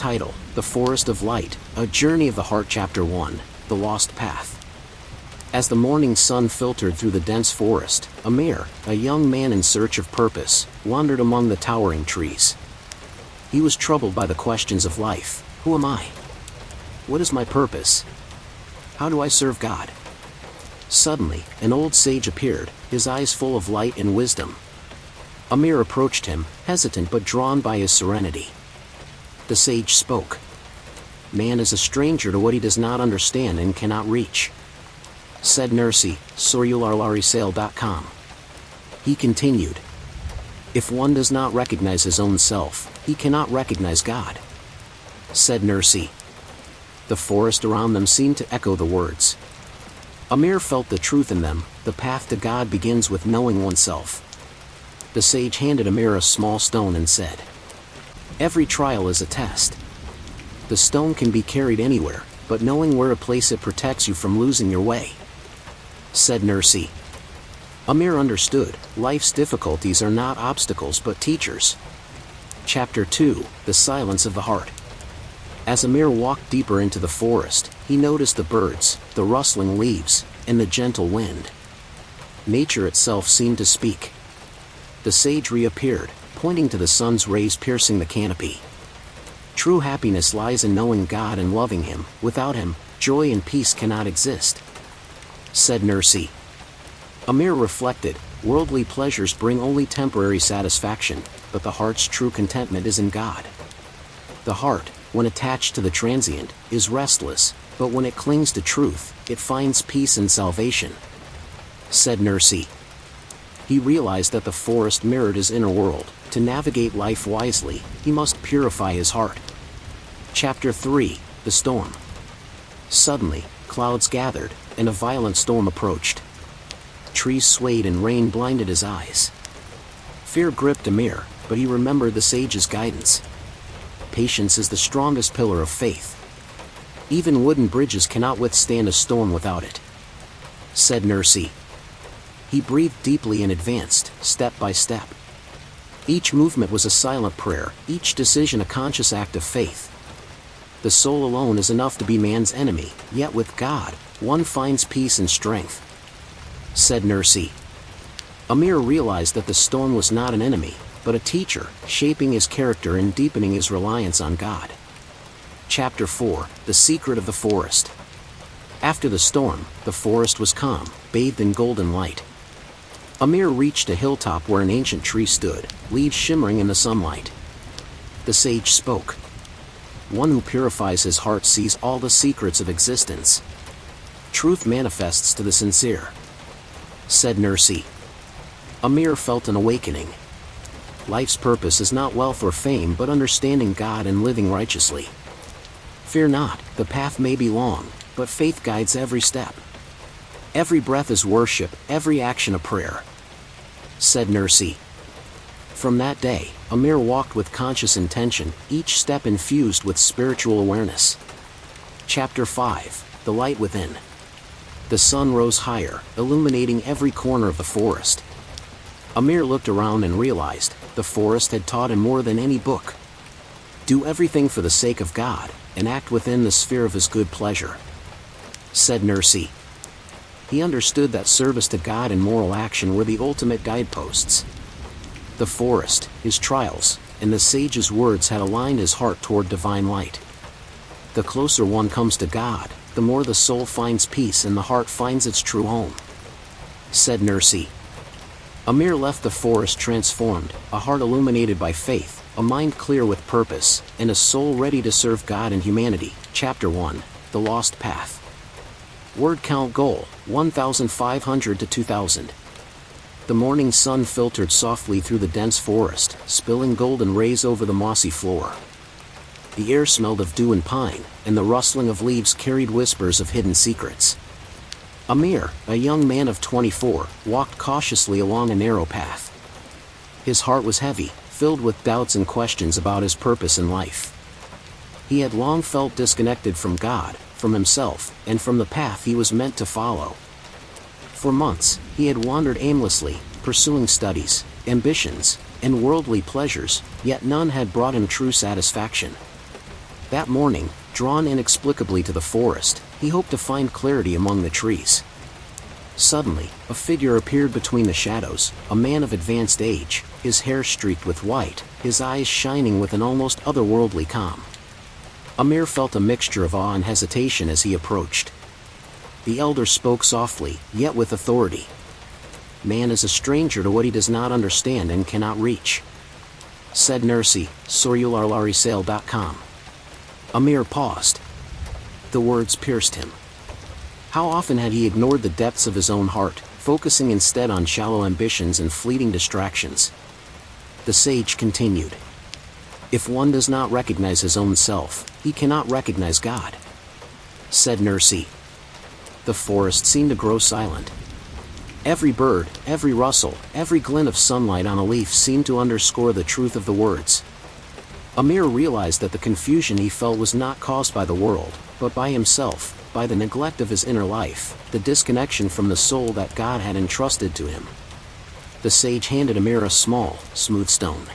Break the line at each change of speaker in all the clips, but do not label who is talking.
Title: The Forest of Light, A Journey of the Heart. Chapter 1, The Lost Path. As the morning sun filtered through the dense forest, Amir, a young man in search of purpose, wandered among the towering trees. He was troubled by the questions of life. Who am I? What is my purpose? How do I serve God? Suddenly, an old sage appeared, his eyes full of light and wisdom. Amir approached him, hesitant but drawn by his serenity. The sage spoke. Man is a stranger to what he does not understand and cannot reach. Said Nursi, Risale.com. He continued. If one does not recognize his own self, he cannot recognize God. Said Nursi. The forest around them seemed to echo the words. Amir felt the truth in them. The path to God begins with knowing oneself. The sage handed Amir a small stone and said, "Every trial is a test. The stone can be carried anywhere, but knowing where to place it protects you from losing your way." Said Nursi. Amir understood, life's difficulties are not obstacles but teachers. Chapter 2, The Silence of the Heart. As Amir walked deeper into the forest, he noticed the birds, the rustling leaves, and the gentle wind. Nature itself seemed to speak. The sage reappeared, pointing to the sun's rays piercing the canopy. True happiness lies in knowing God and loving Him. Without Him, joy and peace cannot exist. Said Nursi. Amir reflected, worldly pleasures bring only temporary satisfaction, but the heart's true contentment is in God. The heart, when attached to the transient, is restless, but when it clings to truth, it finds peace and salvation. Said Nursi. He realized that the forest mirrored his inner world. To navigate life wisely, he must purify his heart. Chapter 3, The Storm. Suddenly, clouds gathered, and a violent storm approached. Trees swayed and rain blinded his eyes. Fear gripped Amir, but he remembered the sage's guidance. Patience is the strongest pillar of faith. Even wooden bridges cannot withstand a storm without it. Said Nursi. He breathed deeply and advanced, step by step. Each movement was a silent prayer, each decision a conscious act of faith. The soul alone is enough to be man's enemy, yet with God, one finds peace and strength. Said Nursi. Amir realized that the storm was not an enemy, but a teacher, shaping his character and deepening his reliance on God. Chapter 4, The Secret of the Forest. After the storm, the forest was calm, bathed in golden light. Amir reached a hilltop where an ancient tree stood, leaves shimmering in the sunlight. The sage spoke. One who purifies his heart sees all the secrets of existence. Truth manifests to the sincere. Said Nursi. Amir felt an awakening. Life's purpose is not wealth or fame but understanding God and living righteously. Fear not, the path may be long, but faith guides every step. Every breath is worship, every action a prayer. Said Nursi. From that day, Amir walked with conscious intention, each step infused with spiritual awareness. Chapter 5, The Light Within. The sun rose higher, illuminating every corner of the forest. Amir looked around and realized, the forest had taught him more than any book. Do everything for the sake of God, and act within the sphere of His good pleasure. Said Nursi. He understood that service to God and moral action were the ultimate guideposts. The forest, his trials, and the sage's words had aligned his heart toward divine light. The closer one comes to God, the more the soul finds peace and the heart finds its true home. Said Nursi. Amir left the forest transformed, a heart illuminated by faith, a mind clear with purpose, and a soul ready to serve God and humanity. Chapter 1, The Lost Path. Word count goal, 1,500 to 2,000. The morning sun filtered softly through the dense forest, spilling golden rays over the mossy floor. The air smelled of dew and pine, and the rustling of leaves carried whispers of hidden secrets. Amir, a young man of 24, walked cautiously along a narrow path. His heart was heavy, filled with doubts and questions about his purpose in life. He had long felt disconnected from God, from himself, and from the path he was meant to follow. For months, he had wandered aimlessly, pursuing studies, ambitions, and worldly pleasures, yet none had brought him true satisfaction. That morning, drawn inexplicably to the forest, he hoped to find clarity among the trees. Suddenly, a figure appeared between the shadows, a man of advanced age, his hair streaked with white, his eyes shining with an almost otherworldly calm. Amir felt a mixture of awe and hesitation as he approached. The elder spoke softly, yet with authority. Man is a stranger to what he does not understand and cannot reach. Said Nursi, Risale.com. Amir paused. The words pierced him. How often had he ignored the depths of his own heart, focusing instead on shallow ambitions and fleeting distractions? The sage continued. If one does not recognize his own self, he cannot recognize God. Said Nursi. The forest seemed to grow silent. Every bird, every rustle, every glint of sunlight on a leaf seemed to underscore the truth of the words. Amir realized that the confusion he felt was not caused by the world, but by himself, by the neglect of his inner life, the disconnection from the soul that God had entrusted to him. The sage handed Amir a small, smooth stone.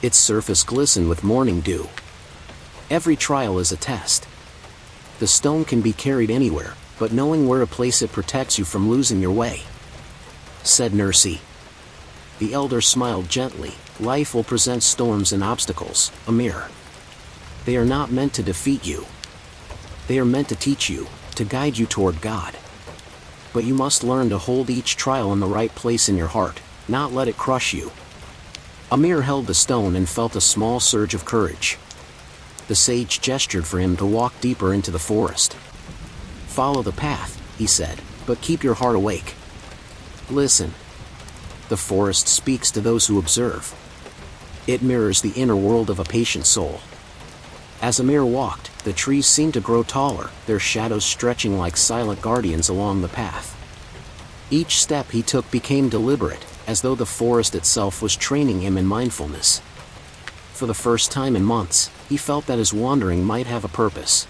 Its surface glistened with morning dew. Every trial is a test. The stone can be carried anywhere, but knowing where to place it protects you from losing your way. Said Nursi. The elder smiled gently. Life will present storms and obstacles, Amir. They are not meant to defeat you. They are meant to teach you, to guide you toward God. But you must learn to hold each trial in the right place in your heart, not let it crush you. Amir held the stone and felt a small surge of courage. The sage gestured for him to walk deeper into the forest. Follow the path, he said, but keep your heart awake. Listen. The forest speaks to those who observe. It mirrors the inner world of a patient soul. As Amir walked, the trees seemed to grow taller, their shadows stretching like silent guardians along the path. Each step he took became deliberate, as though the forest itself was training him in mindfulness. For the first time in months, he felt that his wandering might have a purpose.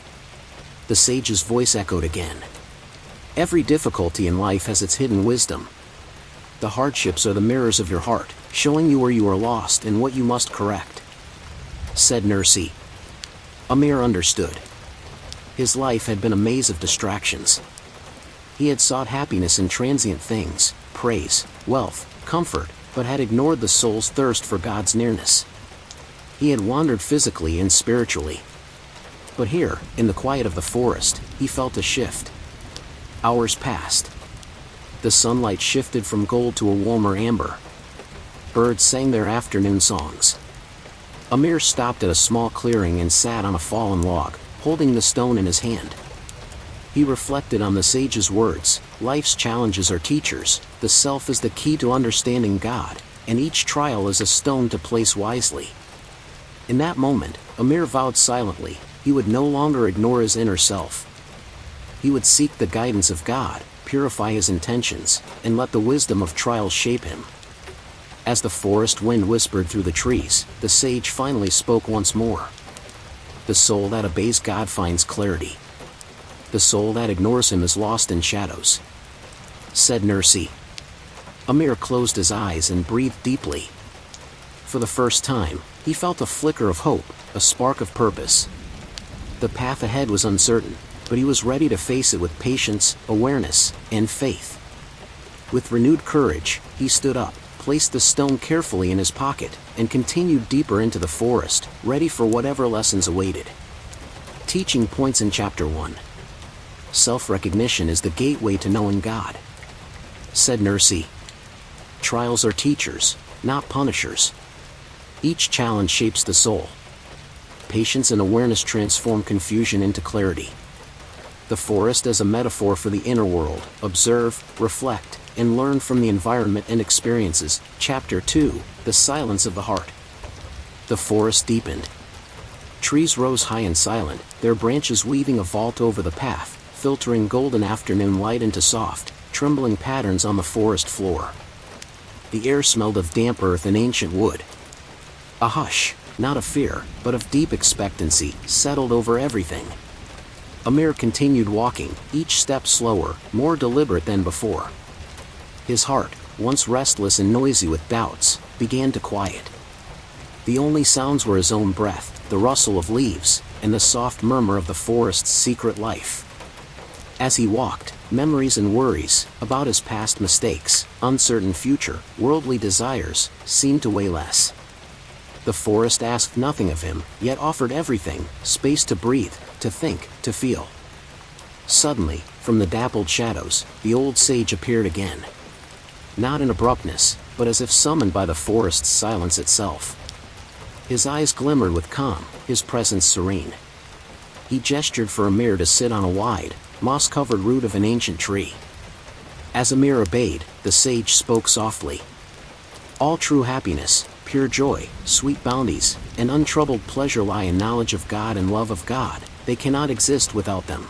The sage's voice echoed again. Every difficulty in life has its hidden wisdom. The hardships are the mirrors of your heart, showing you where you are lost and what you must correct. Said Nursi. Amir understood. His life had been a maze of distractions. He had sought happiness in transient things, praise, wealth, comfort, but had ignored the soul's thirst for God's nearness. He had wandered physically and spiritually. But here, in the quiet of the forest, he felt a shift. Hours passed. The sunlight shifted from gold to a warmer amber. Birds sang their afternoon songs. Amir stopped at a small clearing and sat on a fallen log, holding the stone in his hand. He reflected on the sage's words. Life's challenges are teachers, the self is the key to understanding God, and each trial is a stone to place wisely. In that moment, Amir vowed silently, he would no longer ignore his inner self. He would seek the guidance of God, purify his intentions, and let the wisdom of trials shape him. As the forest wind whispered through the trees, the sage finally spoke once more. The soul that obeys God finds clarity. The soul that ignores him is lost in shadows. Said Nursi. Amir closed his eyes and breathed deeply. For the first time, he felt a flicker of hope, a spark of purpose. The path ahead was uncertain, but he was ready to face it with patience, awareness, and faith. With renewed courage, he stood up, placed the stone carefully in his pocket, and continued deeper into the forest, ready for whatever lessons awaited. Teaching points in Chapter 1. Self-recognition is the gateway to knowing God. Said Nursi. Trials are teachers, not punishers. Each challenge shapes the soul. Patience and awareness transform confusion into clarity. The forest as a metaphor for the inner world. Observe, reflect, and learn from the environment and experiences. Chapter 2, The Silence of the Heart. The forest deepened. Trees rose high and silent, their branches weaving a vault over the path, filtering golden afternoon light into soft, trembling patterns on the forest floor. The air smelled of damp earth and ancient wood. A hush, not of fear, but of deep expectancy, settled over everything. Amir continued walking, each step slower, more deliberate than before. His heart, once restless and noisy with doubts, began to quiet. The only sounds were his own breath, the rustle of leaves, and the soft murmur of the forest's secret life. As he walked, memories and worries about his past mistakes, uncertain future, worldly desires, seemed to weigh less. The forest asked nothing of him, yet offered everything: space to breathe, to think, to feel. Suddenly, from the dappled shadows, the old sage appeared again. Not in abruptness, but as if summoned by the forest's silence itself. His eyes glimmered with calm, his presence serene. He gestured for Amir to sit on a wide, moss-covered root of an ancient tree. As Amir obeyed, the sage spoke softly. All true happiness, pure joy, sweet bounties, and untroubled pleasure lie in knowledge of God and love of God. They cannot exist without them.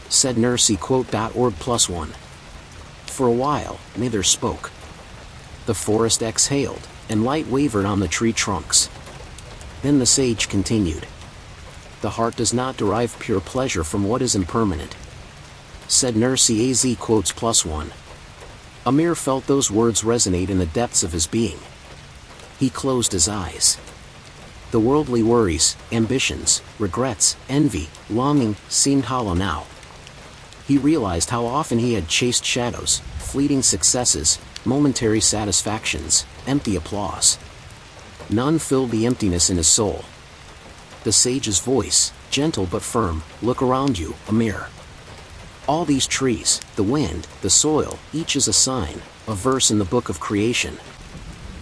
Said Nursi quote.org+1. For a while, neither spoke. The forest exhaled, and light wavered on the tree trunks. Then the sage continued. The heart does not derive pure pleasure from what is impermanent. Said Nursi az quotes +1. Amir felt those words resonate in the depths of his being. He closed his eyes. The worldly worries, ambitions, regrets, envy, longing, seemed hollow now. He realized how often he had chased shadows, fleeting successes, momentary satisfactions, empty applause. None filled the emptiness in his soul. The sage's voice, gentle but firm: look around you, Amir. All these trees, the wind, the soil, each is a sign, a verse in the book of creation.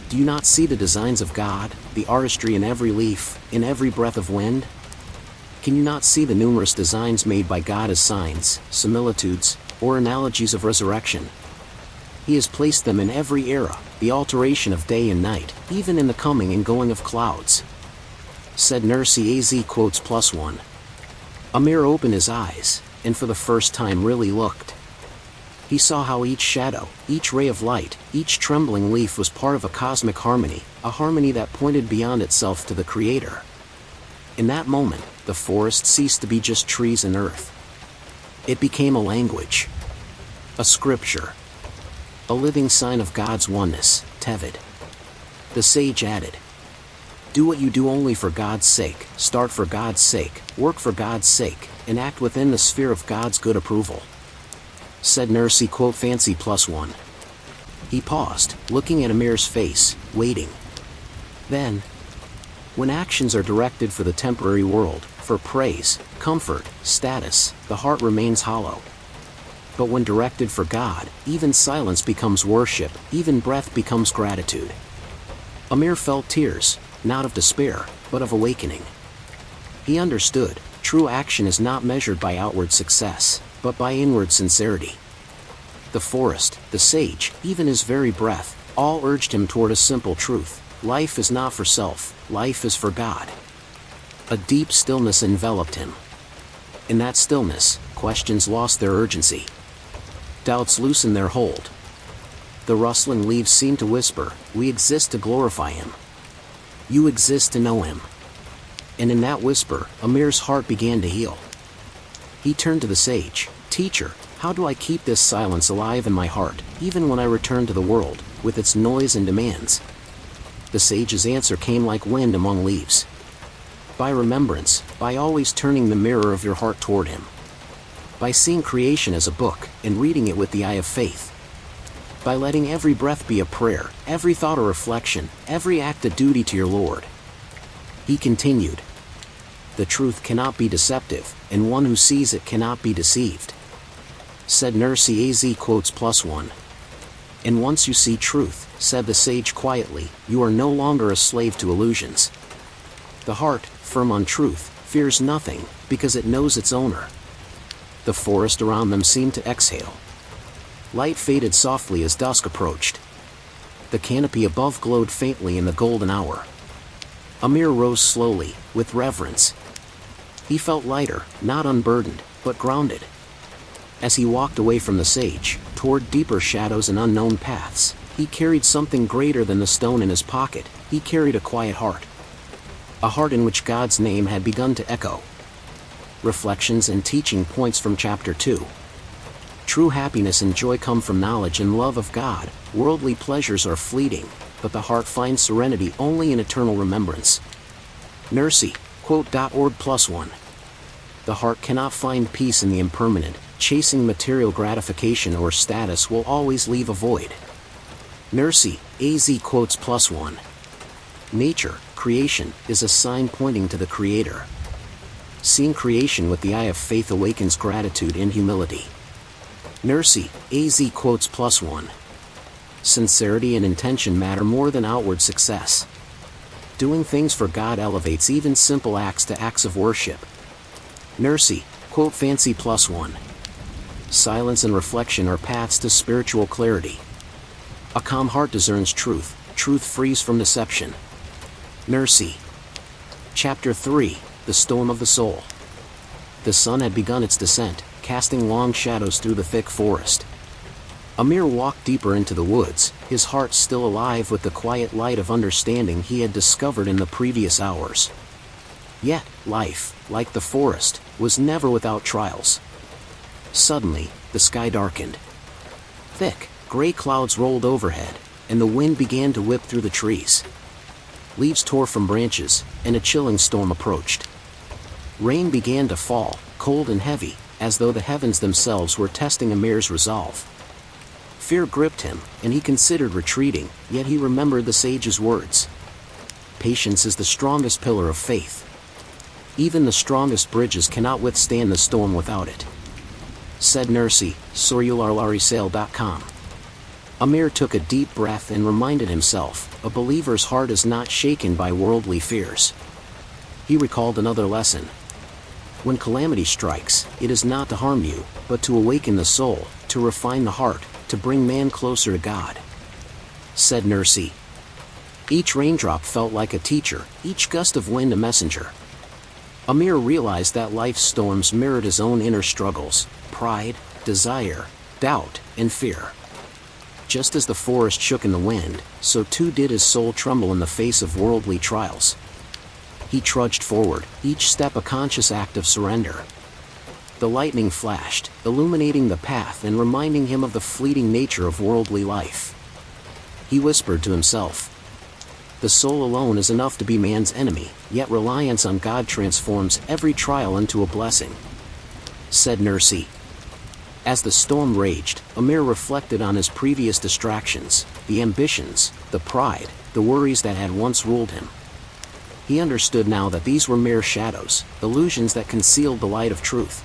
Do you not see the designs of God, the artistry in every leaf, in every breath of wind? Can you not see the numerous designs made by God as signs, similitudes, or analogies of resurrection? He has placed them in every era, the alteration of day and night, even in the coming and going of clouds. Said Nursi az quotes +1. Amir opened his eyes, and for the first time really looked. He saw how each shadow, each ray of light, each trembling leaf was part of a cosmic harmony, a harmony that pointed beyond itself to the Creator. In that moment, the forest ceased to be just trees and earth. It became a language, a scripture, a living sign of God's oneness, Tevhid. The sage added, do what you do only for God's sake, start for God's sake, work for God's sake, and act within the sphere of God's good approval. Said Nursi quote fancy +1. He paused, looking at Amir's face, waiting. Then, when actions are directed for the temporary world, for praise, comfort, status, the heart remains hollow. But when directed for God, even silence becomes worship, even breath becomes gratitude. Amir felt tears, not of despair, but of awakening. He understood, true action is not measured by outward success, but by inward sincerity. The forest, the sage, even his very breath, all urged him toward a simple truth: life is not for self, life is for God. A deep stillness enveloped him. In that stillness, questions lost their urgency. Doubts loosened their hold. The rustling leaves seemed to whisper, we exist to glorify Him. You exist to know Him. And in that whisper, Amir's heart began to heal. He turned to the sage. Teacher, how do I keep this silence alive in my heart, even when I return to the world, with its noise and demands? The sage's answer came like wind among leaves. By remembrance, by always turning the mirror of your heart toward Him. By seeing creation as a book, and reading it with the eye of faith. By letting every breath be a prayer, every thought a reflection, every act a duty to your Lord. He continued. The truth cannot be deceptive, and one who sees it cannot be deceived. Said Nursi az quotes +1. And once you see truth, said the sage quietly, you are no longer a slave to illusions. The heart, firm on truth, fears nothing, because it knows its owner. The forest around them seemed to exhale. Light faded softly as dusk approached. The canopy above glowed faintly in the golden hour. Amir rose slowly, with reverence. He felt lighter, not unburdened, but grounded. As he walked away from the sage, toward deeper shadows and unknown paths, he carried something greater than the stone in his pocket. He carried a quiet heart. A heart in which God's name had begun to echo. Reflections and teaching points from Chapter 2. True happiness and joy come from knowledge and love of God. Worldly pleasures are fleeting, but the heart finds serenity only in eternal remembrance. Nursi, Quote.org+1. The heart cannot find peace in the impermanent. Chasing material gratification or status will always leave a void. Nursi, AZ quotes +1. Nature, creation, is a sign pointing to the Creator. Seeing creation with the eye of faith awakens gratitude and humility. Nursi, AZ quotes +1. Sincerity and intention matter more than outward success. Doing things for God elevates even simple acts to acts of worship. Nursi, quote fancy +1. Silence and reflection are paths to spiritual clarity. A calm heart discerns truth, truth frees from deception. Nursi. Chapter 3, The Storm of the Soul. The sun had begun its descent, casting long shadows through the thick forest. Amir walked deeper into the woods, his heart still alive with the quiet light of understanding he had discovered in the previous hours. Yet, life, like the forest, was never without trials. Suddenly, the sky darkened. Thick, gray clouds rolled overhead, and the wind began to whip through the trees. Leaves tore from branches, and a chilling storm approached. Rain began to fall, cold and heavy, as though the heavens themselves were testing Amir's resolve. Fear gripped him, and he considered retreating, yet he remembered the sage's words. Patience is the strongest pillar of faith. Even the strongest bridges cannot withstand the storm without it. Said Nursi, Risale-i.com. Amir took a deep breath and reminded himself, a believer's heart is not shaken by worldly fears. He recalled another lesson. When calamity strikes, it is not to harm you, but to awaken the soul, to refine the heart, to bring man closer to God. Said Nursi. Each raindrop felt like a teacher, each gust of wind a messenger. Amir realized that life's storms mirrored his own inner struggles, pride, desire, doubt, and fear. Just as the forest shook in the wind, so too did his soul tremble in the face of worldly trials. He trudged forward, each step a conscious act of surrender. The lightning flashed, illuminating the path and reminding him of the fleeting nature of worldly life. He whispered to himself, "The soul alone is enough to be man's enemy, yet reliance on God transforms every trial into a blessing." Said Nursi. As the storm raged, Amir reflected on his previous distractions, the ambitions, the pride, the worries that had once ruled him. He understood now that these were mere shadows, illusions that concealed the light of truth.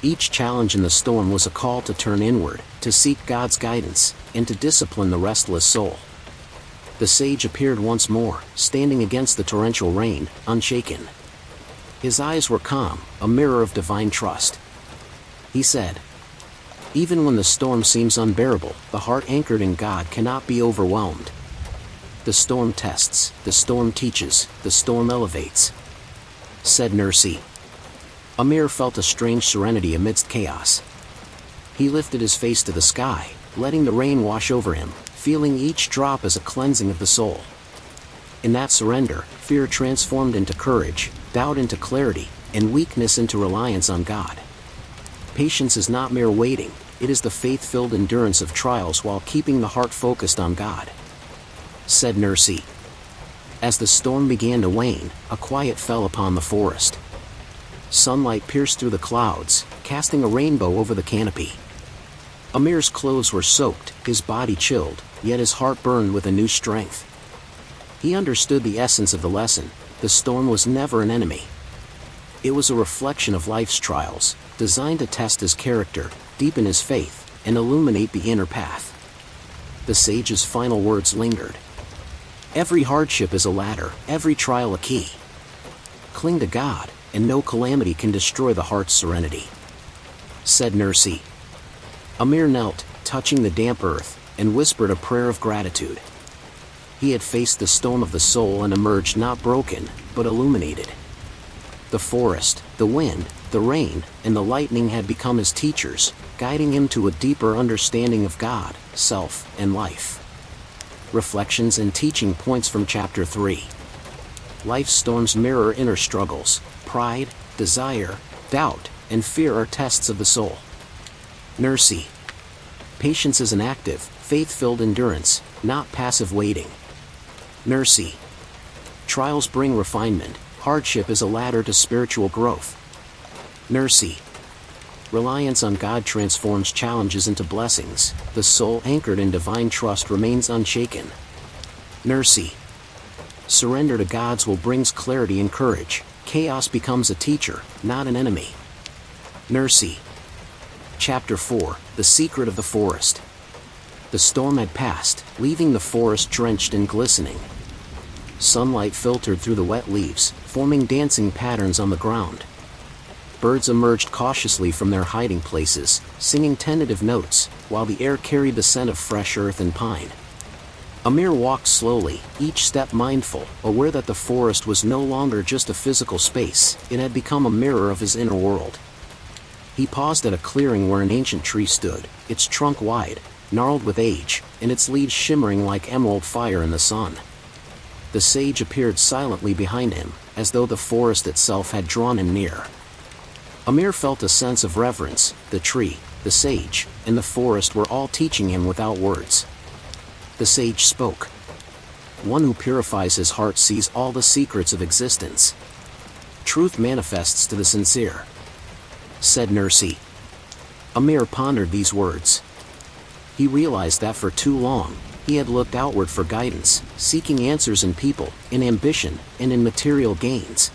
Each challenge in the storm was a call to turn inward, to seek God's guidance, and to discipline the restless soul. The sage appeared once more, standing against the torrential rain, unshaken. His eyes were calm, a mirror of divine trust. He said, "Even when the storm seems unbearable, the heart anchored in God cannot be overwhelmed. The storm tests, the storm teaches, the storm elevates." Said Nursi. Amir felt a strange serenity amidst chaos. He lifted his face to the sky, letting the rain wash over him, feeling each drop as a cleansing of the soul. In that surrender, fear transformed into courage, doubt into clarity, and weakness into reliance on God. Patience is not mere waiting, it is the faith-filled endurance of trials while keeping the heart focused on God. Said Nursi. As the storm began to wane, a quiet fell upon the forest. Sunlight pierced through the clouds, casting a rainbow over the canopy. Amir's clothes were soaked, his body chilled, yet his heart burned with a new strength. He understood the essence of the lesson: the storm was never an enemy. It was a reflection of life's trials, designed to test his character, deepen his faith, and illuminate the inner path. The sage's final words lingered. Every hardship is a ladder, every trial a key. Cling to God, and no calamity can destroy the heart's serenity. Said Nursi. Amir knelt, touching the damp earth, and whispered a prayer of gratitude. He had faced the storm of the soul and emerged not broken, but illuminated. The forest, the wind, the rain, and the lightning had become his teachers, guiding him to a deeper understanding of God, self, and life. Reflections and teaching points from Chapter 3. Life's storms mirror inner struggles. Pride, desire, doubt, and fear are tests of the soul. Nursi. Patience is an active, faith-filled endurance, not passive waiting. Nursi. Trials bring refinement, hardship is a ladder to spiritual growth. Nursi. Reliance on God transforms challenges into blessings. The soul anchored in divine trust remains unshaken. Nursi. Surrender to God's will brings clarity and courage. Chaos becomes a teacher, not an enemy. Nursi. Chapter 4, The Secret of the Forest. The storm had passed, leaving the forest drenched and glistening. Sunlight filtered through the wet leaves, forming dancing patterns on the ground. Birds emerged cautiously from their hiding places, singing tentative notes, while the air carried the scent of fresh earth and pine. Amir walked slowly, each step mindful, aware that the forest was no longer just a physical space, it had become a mirror of his inner world. He paused at a clearing where an ancient tree stood, its trunk wide, gnarled with age, and its leaves shimmering like emerald fire in the sun. The sage appeared silently behind him, as though the forest itself had drawn him near. Amir felt a sense of reverence. The tree, the sage, and the forest were all teaching him without words. The sage spoke. One who purifies his heart sees all the secrets of existence. Truth manifests to the sincere. Said Nursi. Amir pondered these words. He realized that for too long, he had looked outward for guidance, seeking answers in people, in ambition, and in material gains.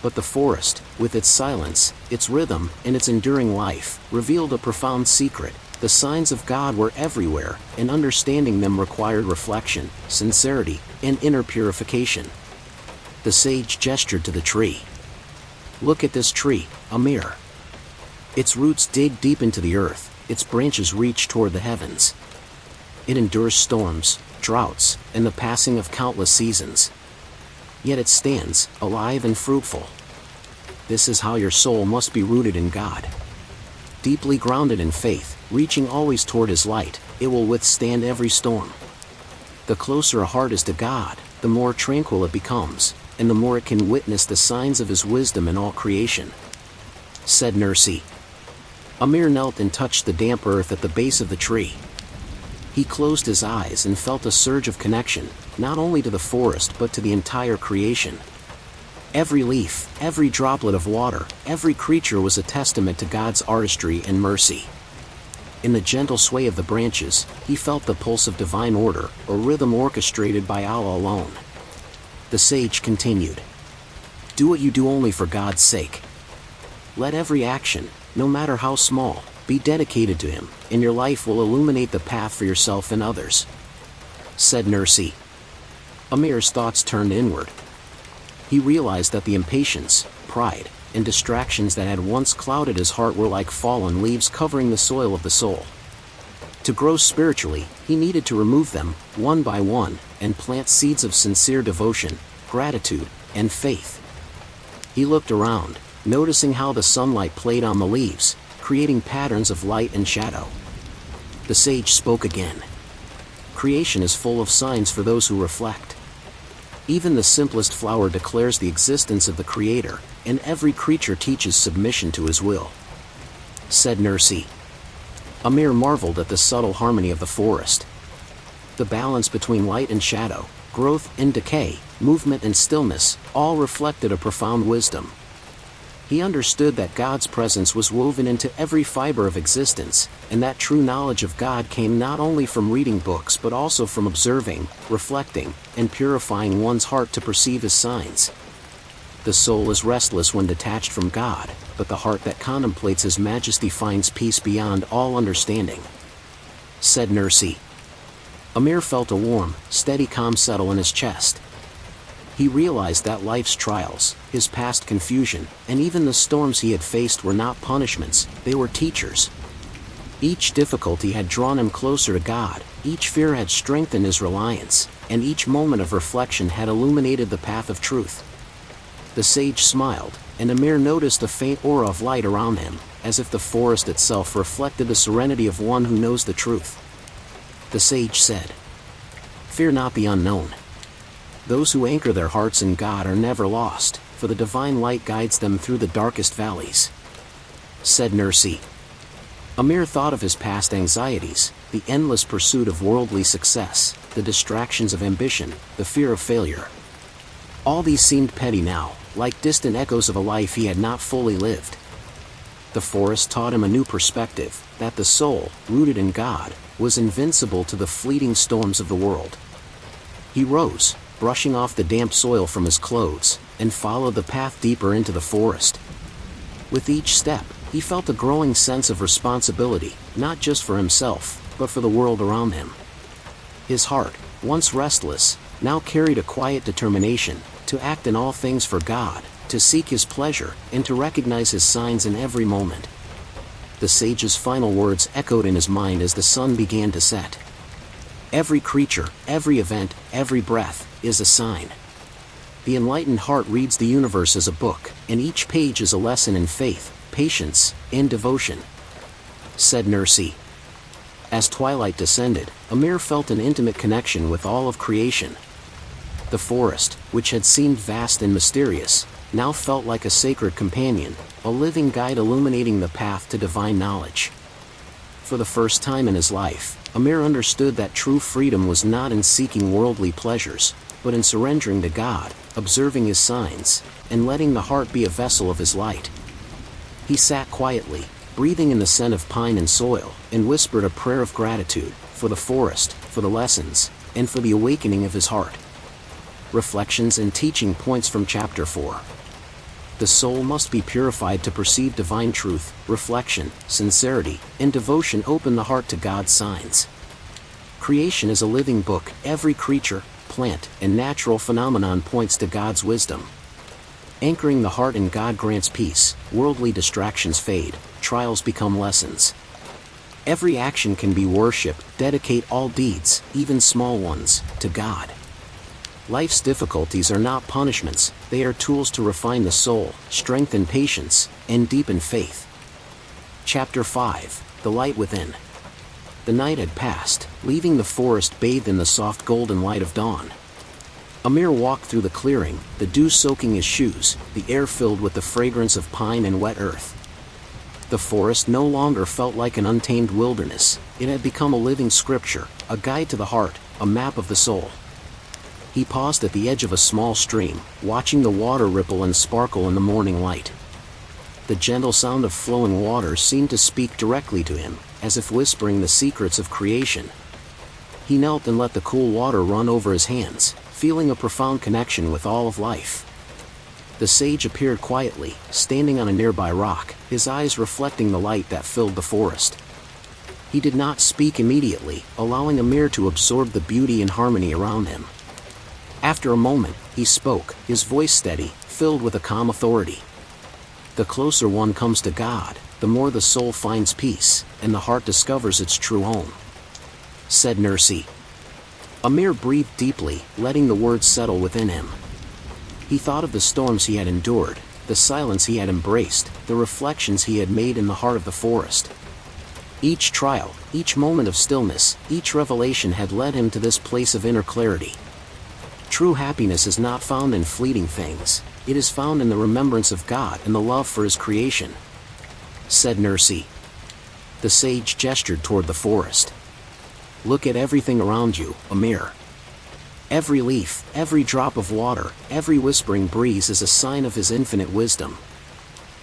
But the forest, with its silence, its rhythm, and its enduring life, revealed a profound secret. The signs of God were everywhere, and understanding them required reflection, sincerity, and inner purification. The sage gestured to the tree. Look at this tree, Amir. Its roots dig deep into the earth, its branches reach toward the heavens. It endures storms, droughts, and the passing of countless seasons. Yet it stands, alive and fruitful. This is how your soul must be rooted in God. Deeply grounded in faith, reaching always toward His light, it will withstand every storm. The closer a heart is to God, the more tranquil it becomes, and the more it can witness the signs of His wisdom in all creation. Said Nursi. Amir knelt and touched the damp earth at the base of the tree. He closed his eyes and felt a surge of connection, not only to the forest but to the entire creation. Every leaf, every droplet of water, every creature was a testament to God's artistry and mercy. In the gentle sway of the branches, he felt the pulse of divine order, a rhythm orchestrated by Allah alone. The sage continued. Do what you do only for God's sake. Let every action, no matter how small, be dedicated to Him, and your life will illuminate the path for yourself and others. Said Nursi. Amir's thoughts turned inward. He realized that the impatience, pride, and distractions that had once clouded his heart were like fallen leaves covering the soil of the soul. To grow spiritually, he needed to remove them, one by one, and plant seeds of sincere devotion, gratitude, and faith. He looked around, noticing how the sunlight played on the leaves, creating patterns of light and shadow. The sage spoke again. Creation is full of signs for those who reflect. Even the simplest flower declares the existence of the Creator, and every creature teaches submission to His will. Said Nursi. Amir marveled at the subtle harmony of the forest. The balance between light and shadow, growth and decay, movement and stillness, all reflected a profound wisdom. He understood that God's presence was woven into every fiber of existence, and that true knowledge of God came not only from reading books but also from observing, reflecting, and purifying one's heart to perceive His signs. The soul is restless when detached from God, but the heart that contemplates His majesty finds peace beyond all understanding. Said Nursi. Amir felt a warm, steady calm settle in his chest. He realized that life's trials, his past confusion, and even the storms he had faced were not punishments, they were teachers. Each difficulty had drawn him closer to God, each fear had strengthened his reliance, and each moment of reflection had illuminated the path of truth. The sage smiled, and Amir noticed a faint aura of light around him, as if the forest itself reflected the serenity of one who knows the truth. The sage said, Fear not the unknown. Those who anchor their hearts in God are never lost, for the divine light guides them through the darkest valleys. Said Nursi. Amir thought of his past anxieties, the endless pursuit of worldly success, the distractions of ambition, the fear of failure. All these seemed petty now, like distant echoes of a life he had not fully lived. The forest taught him a new perspective, that the soul, rooted in God, was invincible to the fleeting storms of the world. He rose, brushing off the damp soil from his clothes, and followed the path deeper into the forest. With each step, he felt a growing sense of responsibility, not just for himself, but for the world around him. His heart, once restless, now carried a quiet determination to act in all things for God, to seek His pleasure, and to recognize His signs in every moment. The sage's final words echoed in his mind as the sun began to set. Every creature, every event, every breath, is a sign. The enlightened heart reads the universe as a book, and each page is a lesson in faith, patience, and devotion. Said Nursi. As twilight descended, Amir felt an intimate connection with all of creation. The forest, which had seemed vast and mysterious, now felt like a sacred companion, a living guide illuminating the path to divine knowledge. For the first time in his life, Amir understood that true freedom was not in seeking worldly pleasures, but in surrendering to God, observing His signs, and letting the heart be a vessel of His light. He sat quietly, breathing in the scent of pine and soil, and whispered a prayer of gratitude, for the forest, for the lessons, and for the awakening of his heart. Reflections and teaching points from Chapter 4. The soul must be purified to perceive divine truth. Reflection, sincerity, and devotion open the heart to God's signs. Creation is a living book. Every creature, plant, and natural phenomenon points to God's wisdom. Anchoring the heart in God grants peace. Worldly distractions fade, trials become lessons. Every action can be worship. Dedicate all deeds, even small ones, to God. Life's difficulties are not punishments, they are tools to refine the soul, strengthen patience, and deepen faith. Chapter 5. The Light Within. The night had passed, leaving the forest bathed in the soft golden light of dawn. Amir walked through the clearing, the dew soaking his shoes, the air filled with the fragrance of pine and wet earth. The forest no longer felt like an untamed wilderness, it had become a living scripture, a guide to the heart, a map of the soul. He paused at the edge of a small stream, watching the water ripple and sparkle in the morning light. The gentle sound of flowing water seemed to speak directly to him, as if whispering the secrets of creation. He knelt and let the cool water run over his hands, feeling a profound connection with all of life. The sage appeared quietly, standing on a nearby rock, his eyes reflecting the light that filled the forest. He did not speak immediately, allowing Amir to absorb the beauty and harmony around him. After a moment, he spoke, his voice steady, filled with a calm authority. The closer one comes to God, the more the soul finds peace, and the heart discovers its true home. Said Nursi. Amir breathed deeply, letting the words settle within him. He thought of the storms he had endured, the silence he had embraced, the reflections he had made in the heart of the forest. Each trial, each moment of stillness, each revelation had led him to this place of inner clarity. True happiness is not found in fleeting things, it is found in the remembrance of God and the love for His creation. Said Nursi. The sage gestured toward the forest. Look at everything around you, Amir. Every leaf, every drop of water, every whispering breeze is a sign of His infinite wisdom.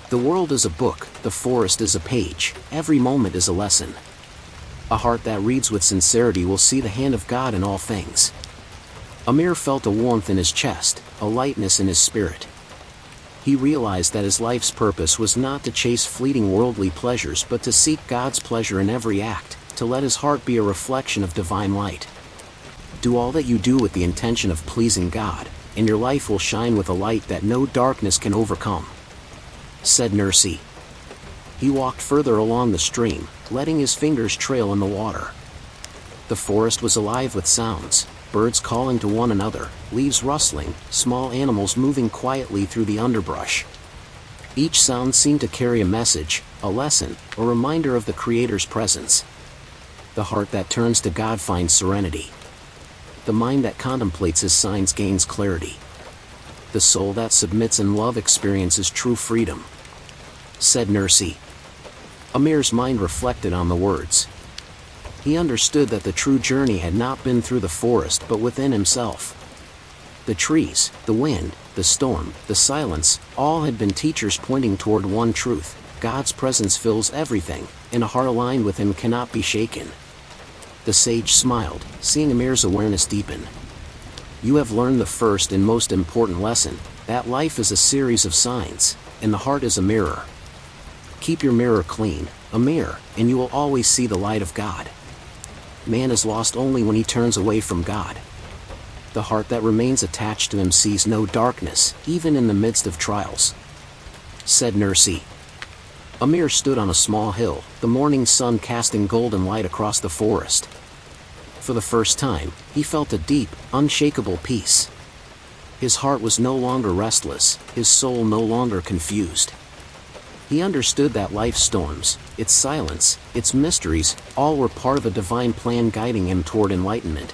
The world is a book, the forest is a page, every moment is a lesson. A heart that reads with sincerity will see the hand of God in all things. Amir felt a warmth in his chest, a lightness in his spirit. He realized that his life's purpose was not to chase fleeting worldly pleasures but to seek God's pleasure in every act, to let his heart be a reflection of divine light. Do all that you do with the intention of pleasing God, and your life will shine with a light that no darkness can overcome. Said Nursi. He walked further along the stream, letting his fingers trail in the water. The forest was alive with sounds. Birds calling to one another, leaves rustling, small animals moving quietly through the underbrush. Each sound seemed to carry a message, a lesson, a reminder of the Creator's presence. The heart that turns to God finds serenity. The mind that contemplates His signs gains clarity. The soul that submits in love experiences true freedom. Said Nursi. Amir's mind reflected on the words. He understood that the true journey had not been through the forest but within himself. The trees, the wind, the storm, the silence, all had been teachers pointing toward one truth: God's presence fills everything, and a heart aligned with Him cannot be shaken. The sage smiled, seeing Amir's awareness deepen. You have learned the first and most important lesson, that life is a series of signs, and the heart is a mirror. Keep your mirror clean, Amir, and you will always see the light of God. Man is lost only when he turns away from God. The heart that remains attached to Him sees no darkness, even in the midst of trials. Said Nursi. Amir stood on a small hill, the morning sun casting golden light across the forest. For the first time, he felt a deep, unshakable peace. His heart was no longer restless, his soul no longer confused. He understood that life's storms, its silence, its mysteries, all were part of a divine plan guiding him toward enlightenment.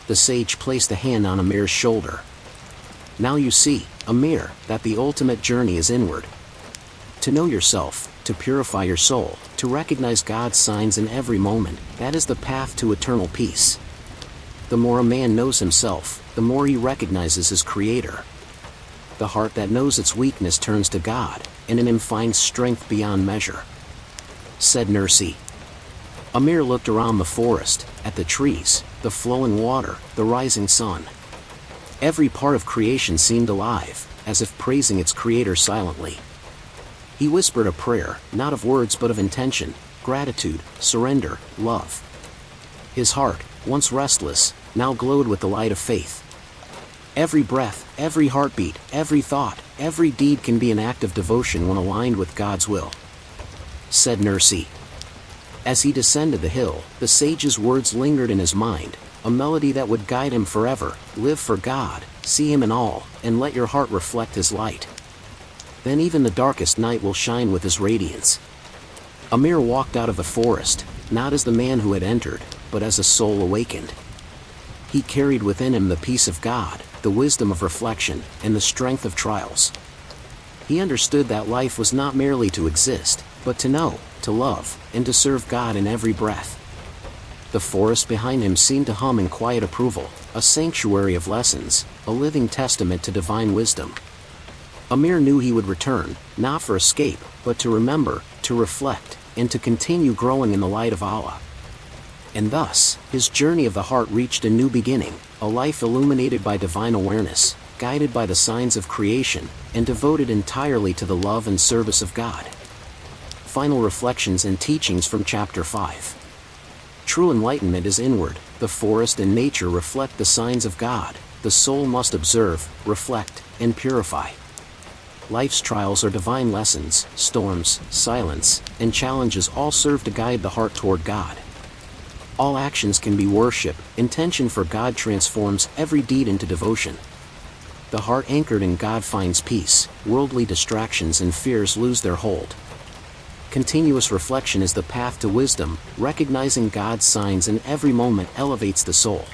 The sage placed a hand on Amir's shoulder. Now you see, Amir, that the ultimate journey is inward. To know yourself, to purify your soul, to recognize God's signs in every moment, that is the path to eternal peace. The more a man knows himself, the more he recognizes his Creator. The heart that knows its weakness turns to God, and in Him finds strength beyond measure. Said Nursi. Amir looked around the forest, at the trees, the flowing water, the rising sun. Every part of creation seemed alive, as if praising its Creator silently. He whispered a prayer, not of words but of intention, gratitude, surrender, love. His heart, once restless, now glowed with the light of faith. Every breath, every heartbeat, every thought, every deed can be an act of devotion when aligned with God's will. Said Nursi. As he descended the hill, the sage's words lingered in his mind, a melody that would guide him forever: live for God, see Him in all, and let your heart reflect His light. Then even the darkest night will shine with His radiance. Amir walked out of the forest, not as the man who had entered, but as a soul awakened. He carried within him the peace of God, the wisdom of reflection, and the strength of trials. He understood that life was not merely to exist, but to know, to love, and to serve God in every breath. The forest behind him seemed to hum in quiet approval, a sanctuary of lessons, a living testament to divine wisdom. Amir knew he would return, not for escape, but to remember, to reflect, and to continue growing in the light of Allah. And thus, his journey of the heart reached a new beginning, a life illuminated by divine awareness, guided by the signs of creation, and devoted entirely to the love and service of God. Final reflections and teachings from Chapter 5. True enlightenment is inward. The forest and nature reflect the signs of God. The soul must observe, reflect, and purify. Life's trials are divine lessons, storms, silence, and challenges all serve to guide the heart toward God. All actions can be worship. Intention for God transforms every deed into devotion. The heart anchored in God finds peace. Worldly distractions and fears lose their hold. Continuous reflection is the path to wisdom. Recognizing God's signs in every moment elevates the soul.